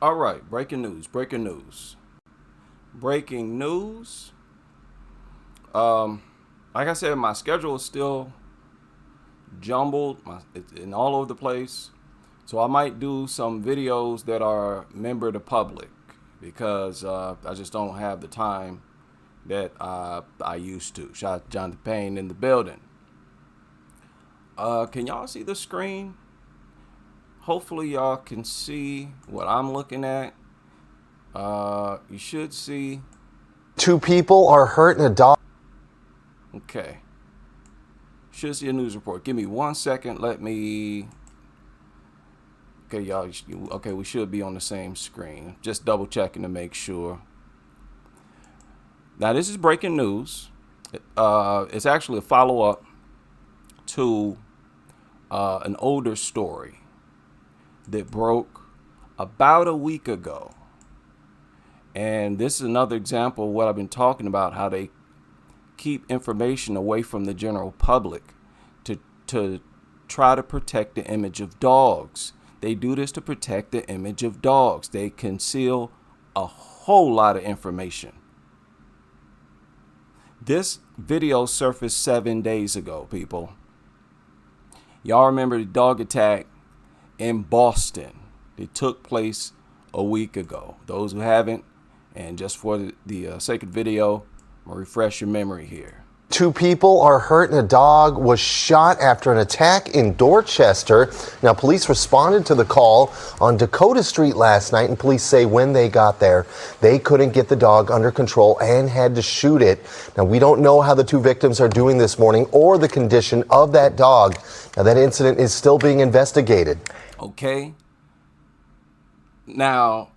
All right, breaking news. Breaking news. Like I said, my schedule is still jumbled. It's in all over the place. So I might do some videos that are member to public because I just don't have the time that I used to. Shout out to Jonathan Payne in the building. Can y'all see the screen? Hopefully y'all can see what I'm looking at. You should see. 2 people are hurt and a dog. Okay. Should see a news report. Give me 1 second. Let me. Okay, y'all. Okay, we should be on the same screen. Just double checking to make sure. Now, this is breaking news. It's actually a follow-up to an older story that broke about a week ago. And this is another example of what I've been talking about, how they keep information away from the general public to try to protect the image of dogs. They do this to protect the image of dogs. They conceal a whole lot of information. This video surfaced 7 days ago, people. Y'all remember the dog attack in Boston? It took place a week ago. Those who haven't, and just for the sake of the video, I'm going to refresh your memory here. 2 people are hurt and a dog was shot after an attack in Dorchester. Now, police responded to the call on Dakota Street last night, and police say when they got there, they couldn't get the dog under control and had to shoot it. Now, we don't know how the 2 victims are doing this morning or the condition of that dog. Now, that incident is still being investigated. Okay. Now,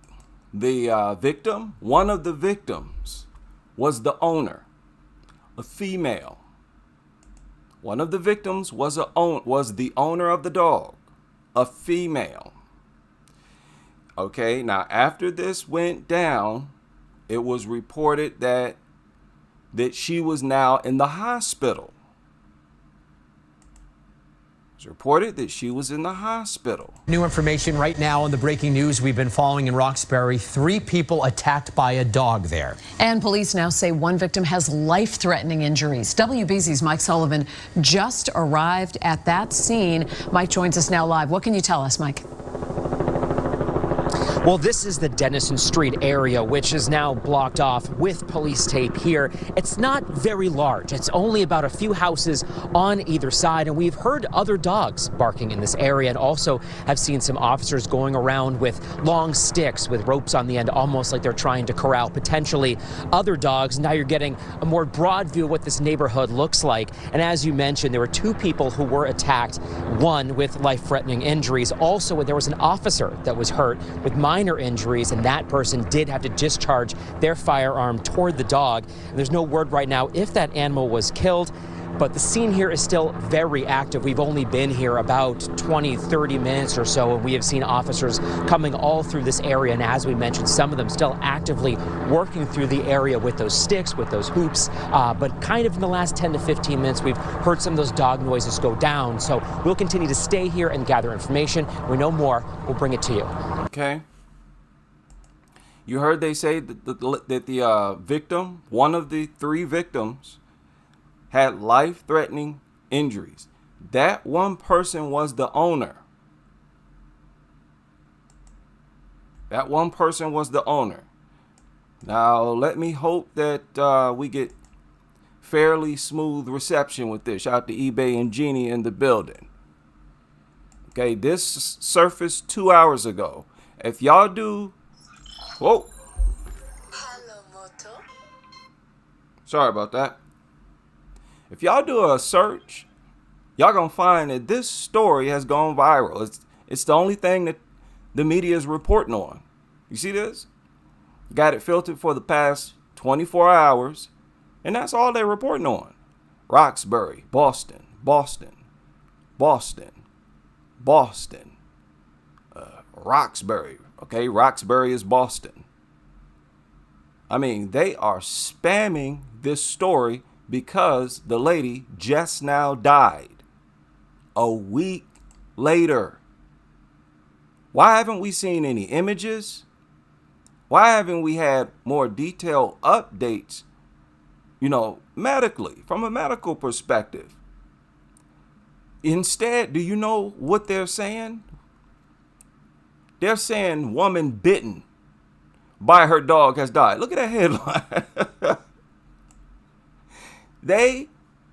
the victim, one of the victims, was the owner. A female. One of the victims was the owner of the dog, a female. Okay, now after this went down, it was reported that she was now in the hospital. Reported that she was in the hospital. New information right now on the breaking news we've been following in Roxbury. 3 people attacked by a dog there. And police now say one victim has life-threatening injuries. WBZ's Mike Sullivan just arrived at that scene. Mike joins us now live. What can you tell us, Mike? Well, this is the Denison Street area, which is now blocked off with police tape here. It's not very large. It's only about a few houses on either side, and we've heard other dogs barking in this area and also have seen some officers going around with long sticks with ropes on the end, almost like they're trying to corral potentially other dogs. Now you're getting a more broad view of what this neighborhood looks like. And as you mentioned, there were 2 people who were attacked, one with life-threatening injuries. Also, there was an officer that was hurt with minor injuries, and that person did have to discharge their firearm toward the dog. And there's no word right now if that animal was killed, but the scene here is still very active. We've only been here about 20-30 minutes or so, and we have seen officers coming all through this area, and as we mentioned, some of them still actively working through the area with those sticks, with those hoops, but kind of in the last 10 to 15 minutes we've heard some of those dog noises go down. So we'll continue to stay here and gather information. When we know more, we'll bring it to you. Okay. You heard they say that the victim, one of the 3 victims, had life-threatening injuries. That one person was the owner. That one person was the owner. Now, let me hope that we get fairly smooth reception with this. Shout out to eBay and Jeannie in the building. Okay, this surfaced 2 hours ago. If y'all do... Whoa. Hello, Moto. Sorry about that. If y'all do a search, y'all gonna find that this story has gone viral. It's the only thing that the media is reporting on. You see this? Got it filtered for the past 24 hours, and that's all they're reporting on. Roxbury, Boston. Roxbury. Okay, Roxbury is Boston. I mean, they are spamming this story because the lady just now died a week later. Why haven't we seen any images? Why haven't we had more detailed updates, medically, from a medical perspective? Instead, do you know what they're saying? They're saying woman bitten by her dog has died. Look at that headline.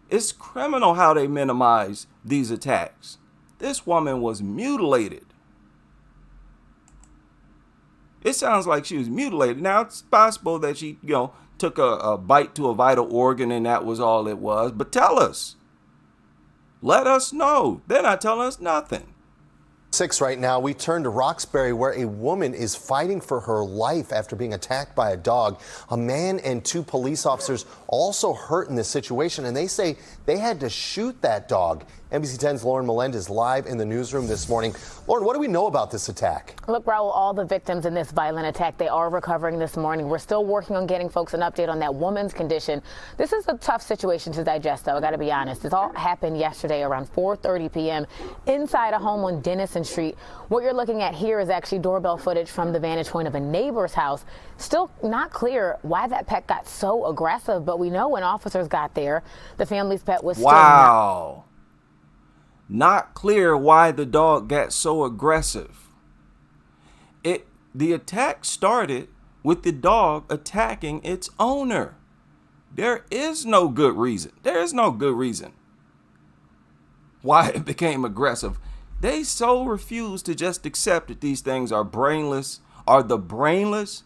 It's criminal how they minimize these attacks. This woman was mutilated. It sounds like she was mutilated. Now, it's possible that she, took a bite to a vital organ and that was all it was. But tell us. Let us know. They're not telling us nothing. 6 right now, we turn to Roxbury, where a woman is fighting for her life after being attacked by a dog. A man and 2 police officers also hurt in this situation, and they say they had to shoot that dog. NBC 10's Lauren Melendez live in the newsroom this morning. Lauren, what do we know about this attack? Look, Raul, all the victims in this violent attack, they are recovering this morning. We're still working on getting folks an update on that woman's condition. This is a tough situation to digest, though. I got to be honest. This all happened yesterday around 4:30 p.m. inside a home on Denison Street. What you're looking at here is actually doorbell footage from the vantage point of a neighbor's house. Still not clear why that pet got so aggressive, but we know when officers got there, the family's pet was still not clear why the dog got so aggressive. The attack started with the dog attacking its owner. There is no good reason. There is no good reason why it became aggressive. They so refuse to just accept that these things are brainless, are the brainless,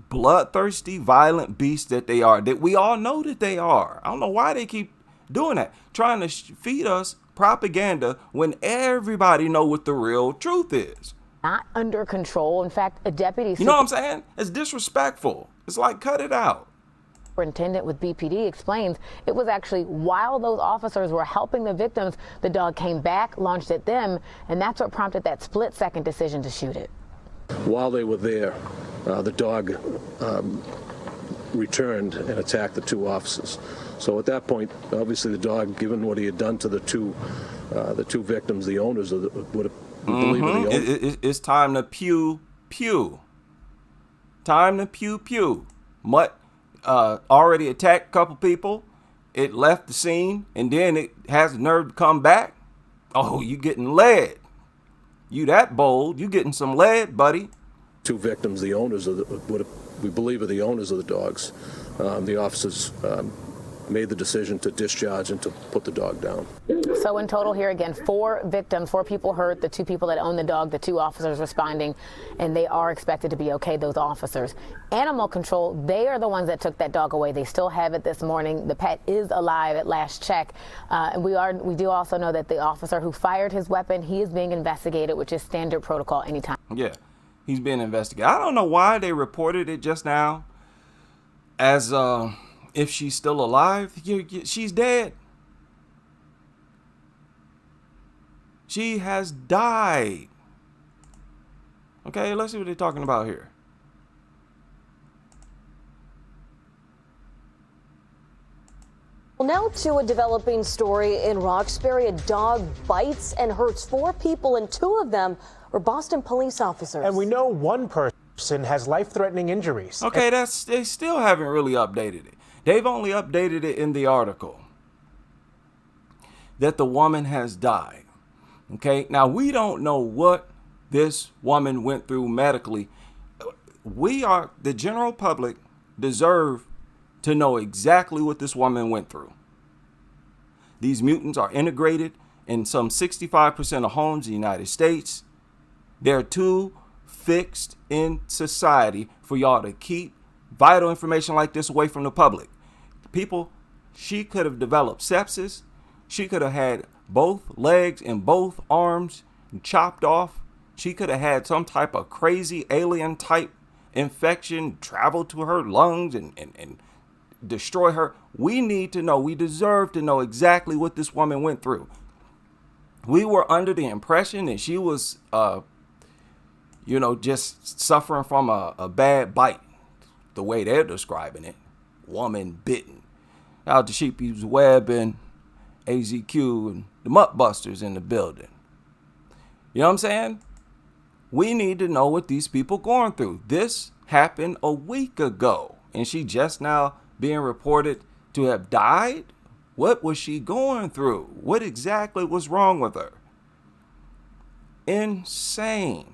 bloodthirsty, violent beasts that they are, that we all know that they are. I don't know why they keep doing that, trying to feed us propaganda when everybody know what the real truth is. Not under control. In fact, a deputy... You know what I'm saying? It's disrespectful. It's like, cut it out. Superintendent with BPD explains it was actually while those officers were helping the victims, the dog came back, launched at them, and that's what prompted that split-second decision to shoot it. While they were there, the dog returned and attacked the 2 officers. So at that point, obviously the dog, given what he had done to the two victims, the owners of it's time to pew pew. Time to pew pew. Mutt already attacked a couple people. It left the scene, and then it has the nerve to come back. Oh, you getting lead. You that bold. You getting some lead, buddy. 2 victims, the owners of what we believe are the owners of the dogs. The officers made the decision to discharge and to put the dog down. So in total here again, 4 victims, 4 people hurt, the 2 people that own the dog, the 2 officers responding, and they are expected to be okay, those officers. Animal control, they are the ones that took that dog away. They still have it this morning. The pet is alive at last check. And we do also know that the officer who fired his weapon, he is being investigated, which is standard protocol anytime. Yeah, he's being investigated. I don't know why they reported it just now as if she's still alive. She's dead. She has died. Okay, let's see what they're talking about here. Well, now to a developing story in Roxbury. A dog bites and hurts 4 people, and 2 of them are Boston police officers. And we know 1 person has life-threatening injuries. Okay, they still haven't really updated it. They've only updated it in the article that the woman has died. Okay, now we don't know what this woman went through medically. The general public deserve to know exactly what this woman went through. These mutants are integrated in some 65% of homes in the United States. They're too fixed in society for y'all to keep vital information like this away from the public. People, she could have developed sepsis. She could have had both legs and both arms chopped off. She could have had some type of crazy alien type infection travel to her lungs and destroy her. We need to know, we deserve to know exactly what this woman went through. We were under the impression that she was, just suffering from a bad bite, the way they're describing it. Woman bitten. Out to Sheepy's Web and AZQ and the Mutt Busters in the building. You know what I'm saying? We need to know what these people going through. This happened a week ago, and she just now being reported to have died? What was she going through? What exactly was wrong with her? Insane.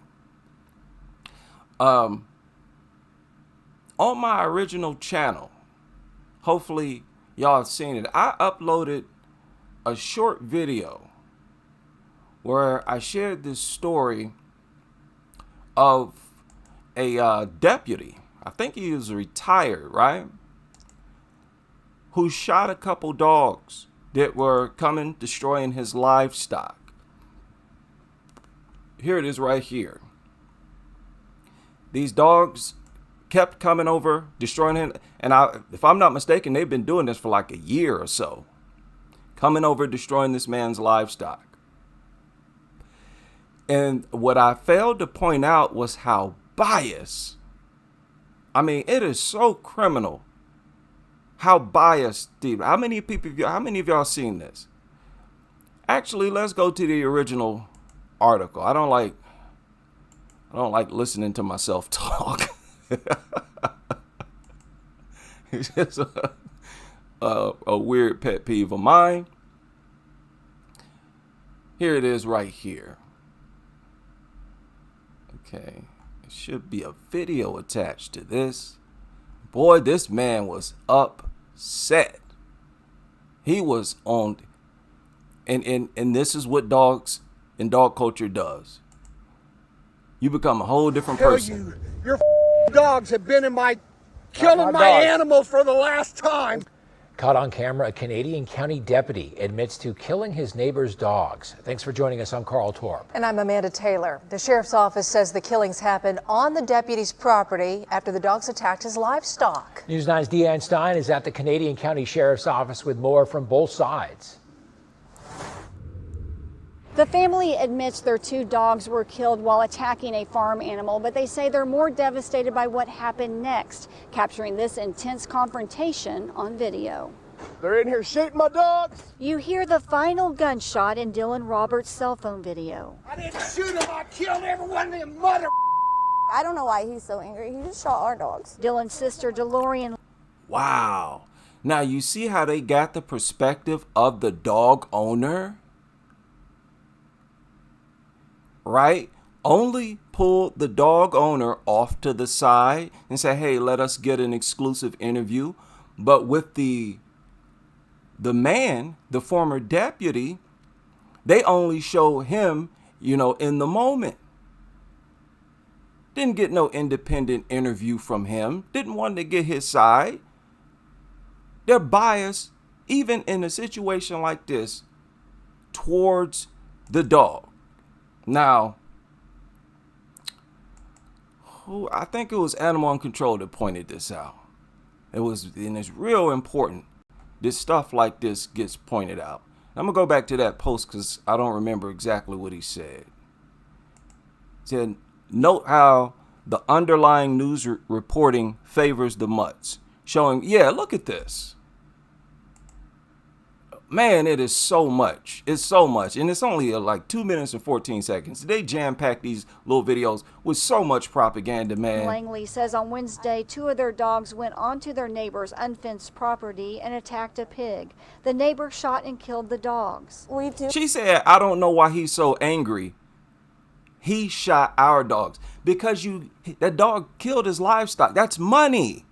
On my original channel, hopefully y'all have seen it, I uploaded a short video where I shared this story of a deputy. I think he was retired, right? Who shot a couple dogs that were coming, destroying his livestock. Here it is right here. These dogs kept coming over, destroying him. And if I'm not mistaken, they've been doing this for like a year or so. Coming over, destroying this man's livestock. And what I failed to point out was how biased. I mean, it is so criminal. How biased, Steve. How many of y'all seen this? Actually, let's go to the original article. I don't like listening to myself talk. It's just a weird pet peeve of mine. Here it is right here. Okay, there should be a video attached to this. Boy, this man was upset. He was on, and this is what dogs and dog culture does. You become a whole different person. Your dogs have been killing my animals for the last time. Caught on camera, a Canadian county deputy admits to killing his neighbor's dogs. Thanks for joining us. I'm Carl Torp. And I'm Amanda Taylor. The sheriff's office says the killings happened on the deputy's property after the dogs attacked his livestock. News 9's Deanne Stein is at the Canadian County Sheriff's Office with more from both sides. The family admits their 2 dogs were killed while attacking a farm animal, but they say they're more devastated by what happened next, capturing this intense confrontation on video. They're in here shooting my dogs. You hear the final gunshot in Dylan Roberts' cell phone video. I didn't shoot him. I killed every one of them mother. I don't know why he's so angry. He just shot our dogs. Dylan's sister, DeLorean. Wow. Now you see how they got the perspective of the dog owner? Right? Only pull the dog owner off to the side and say, hey, let us get an exclusive interview. But with the man, the former deputy, they only show him, in the moment. Didn't get no independent interview from him. Didn't want to get his side. They're biased, even in a situation like this, towards the dog. Now, I think it was Animal on Control that pointed this out. And it's real important. This stuff like this gets pointed out. I'm going to go back to that post because I don't remember exactly what he said. He said, note how the underlying news reporting favors the mutts. Showing, yeah, look at this. Man, it is so much. It's so much. And it's only like 2 minutes and 14 seconds. They jam-pack these little videos with so much propaganda, man. Langley says on Wednesday, 2 of their dogs went onto their neighbor's unfenced property and attacked a pig. The neighbor shot and killed the dogs. She said, I don't know why he's so angry. He shot our dogs because that dog killed his livestock. That's money.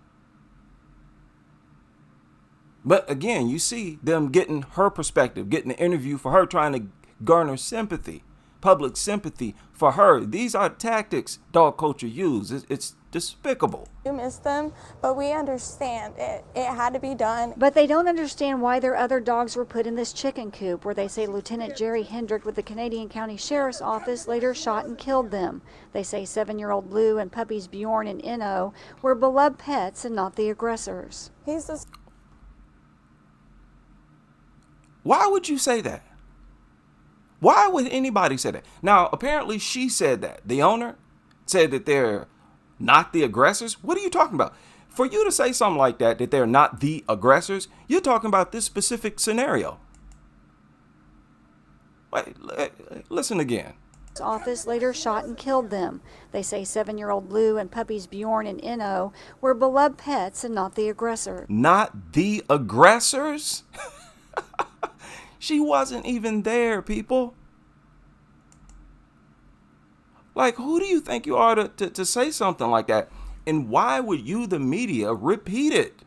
But again, you see them getting her perspective, getting an interview for her, trying to garner sympathy, public sympathy for her. These are tactics dog culture use. It's despicable. You miss them, but we understand it. It had to be done. But they don't understand why their other dogs were put in this chicken coop, where they say Lieutenant Jerry Hendrick with the Canadian County Sheriff's Office later shot and killed them. They say 7-year-old Blue and puppies Bjorn and Inno were beloved pets and not the aggressors. Why would you say that? Why would anybody say that? Now, apparently she said that. The owner said that they're not the aggressors. What are you talking about? For you to say something like that they're not the aggressors, you're talking about this specific scenario. Wait, listen again. office later shot and killed them. They say 7-year-old Blue and puppies Bjorn and Inno were beloved pets and not the aggressor. Not the aggressors? She wasn't even there, people. Like, who do you think you are to say something like that? And why would you, the media, repeat it?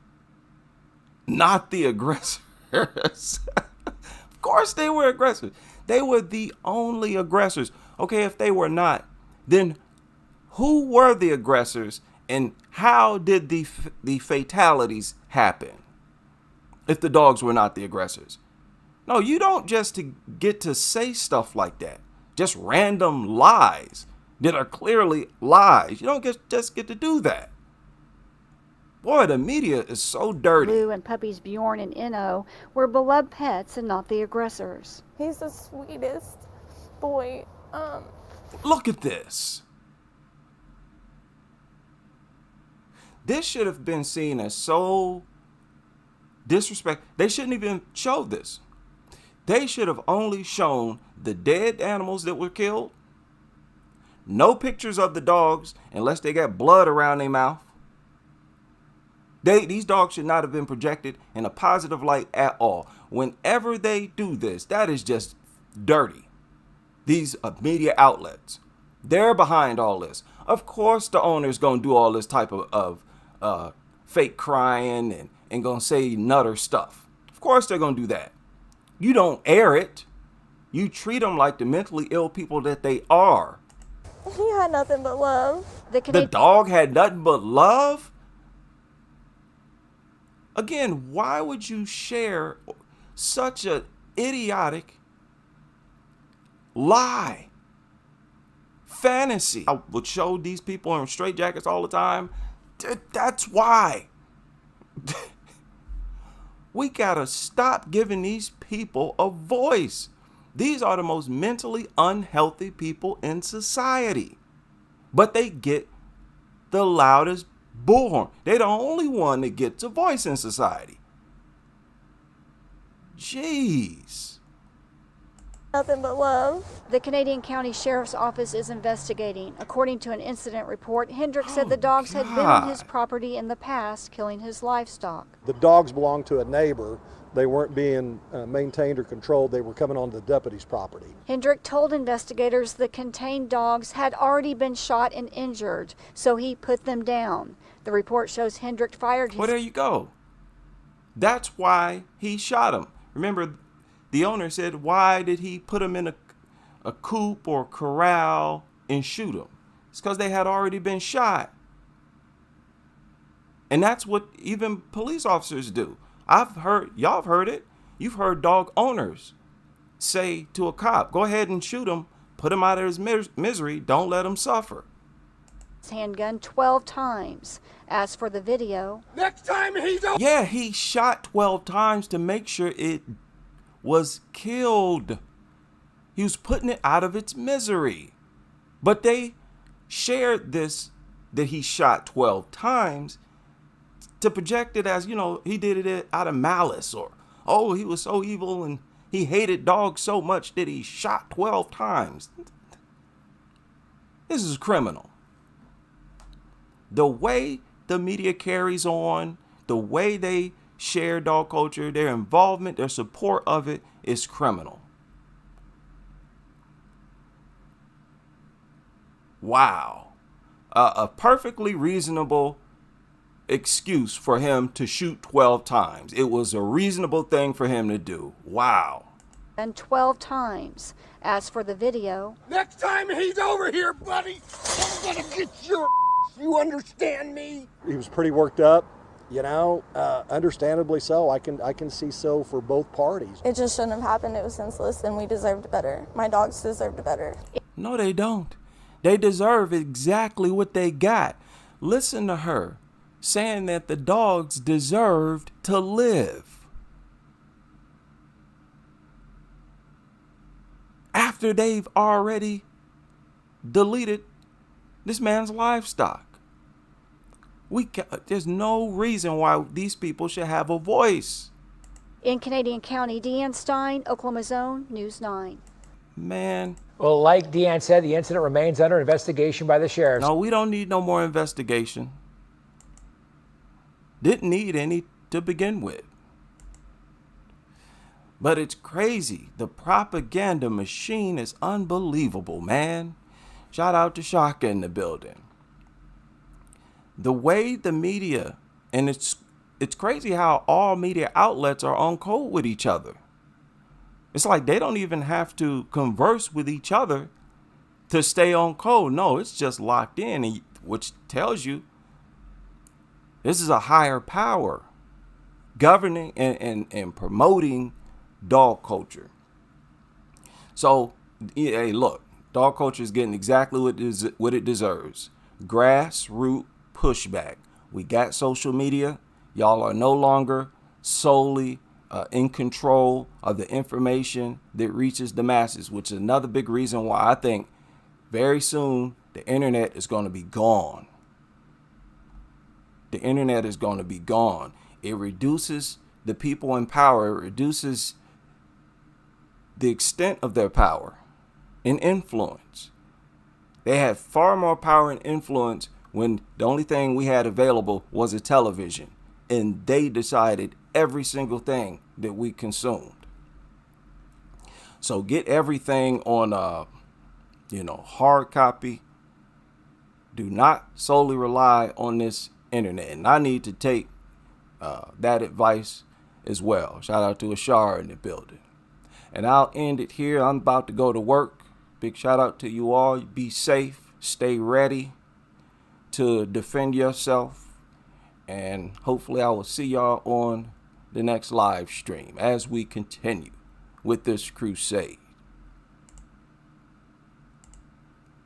Not the aggressors. Of course they were aggressors. They were the only aggressors. Okay, if they were not, then who were the aggressors and how did the fatalities happen if the dogs were not the aggressors? No, you don't just get to say stuff like that. Just random lies that are clearly lies. You don't just get to do that. Boy, the media is so dirty. Blue and puppies Bjorn and Inno were beloved pets and not the aggressors. He's the sweetest boy. Look at this. This should have been seen as so disrespectful. They shouldn't even show this. They should have only shown the dead animals that were killed. No pictures of the dogs unless they got blood around their mouth. These dogs should not have been projected in a positive light at all. Whenever they do this, that is just dirty. These media outlets, they're behind all this. Of course the owner's going to do all this type of fake crying and going to say nutter stuff. Of course they're going to do that. You don't air it. You treat them like the mentally ill people that they are. He had nothing but love. The dog had nothing but love? Again, why would you share such an idiotic lie? Fantasy. I would show these people in straitjackets all the time. That's why. We gotta stop giving these people a voice. These are the most mentally unhealthy people in society. But they get the loudest bullhorn. They're the only one that gets a voice in society. Jeez. Nothing but love. The Canadian County Sheriff's Office is investigating. According to an incident report, Hendrick said the dogs had been on his property in the past, killing his livestock. The dogs belonged to a neighbor. They weren't being maintained or controlled. They were coming onto the deputy's property. Hendrick told investigators the contained dogs had already been shot and injured, so he put them down. The report shows Hendrick fired his... Well, there you go. That's why he shot him. Remember, the owner said, why did he put him in a coop or corral and shoot him? It's because they had already been shot. And that's what even police officers do. Y'all have heard it. You've heard dog owners say to a cop, go ahead and shoot him, put him out of his misery, don't let him suffer. Handgun 12 times. As for the video... Next time he's... Yeah, he shot 12 times to make sure it was killed. He was putting it out of its misery. But they shared this, that he shot 12 times, to project it as, he did it out of malice, or, oh, he was so evil and he hated dogs so much that he shot 12 times. This is criminal. The way the media carries on, the way they share dog culture, their involvement, their support of it is criminal. Wow. A perfectly reasonable excuse for him to shoot 12 times. It was a reasonable thing for him to do. Wow. And 12 times. As for the video... Next time he's over here, buddy, I'm gonna get your... You understand me? He was pretty worked up, understandably so. I can see so for both parties. It just shouldn't have happened. It was senseless, and we deserved better. My dogs deserved better. No, they don't. They deserve exactly what they got. Listen to her saying that the dogs deserved to live. After they've already deleted this man's livestock. There's no reason why these people should have a voice. In Canadian County, Deanne Stein, Oklahoma's Own, News 9. Man. Well, like Deanne said, the incident remains under investigation by the sheriff. No, we don't need no more investigation. Didn't need any to begin with. But it's crazy. The propaganda machine is unbelievable, man. Shout out to Shaka in the building. The way the media, and it's crazy how all media outlets are on code with each other. It's like they don't even have to converse with each other to stay on code. No, it's just locked in, which tells you this is a higher power governing and promoting dog culture. So, hey, look, dog culture is getting exactly what it deserves. Grassroots pushback. We got social media. Y'all are no longer solely in control of the information that reaches the masses, which is another big reason why I think very soon the internet is going to be gone. The internet is going to be gone. It reduces the people in power. It reduces the extent of their power and influence. They had far more power and influence when the only thing we had available was a television, and they decided every single thing that we consumed. So get everything on hard copy. Do not solely rely on this internet. And I need to take that advice as well. Shout out to Ashar in the building. And I'll end it here. I'm about to go to work. Big shout out to you all. Be safe. Stay ready to defend yourself. And hopefully I will see y'all on the next live stream as we continue with this crusade.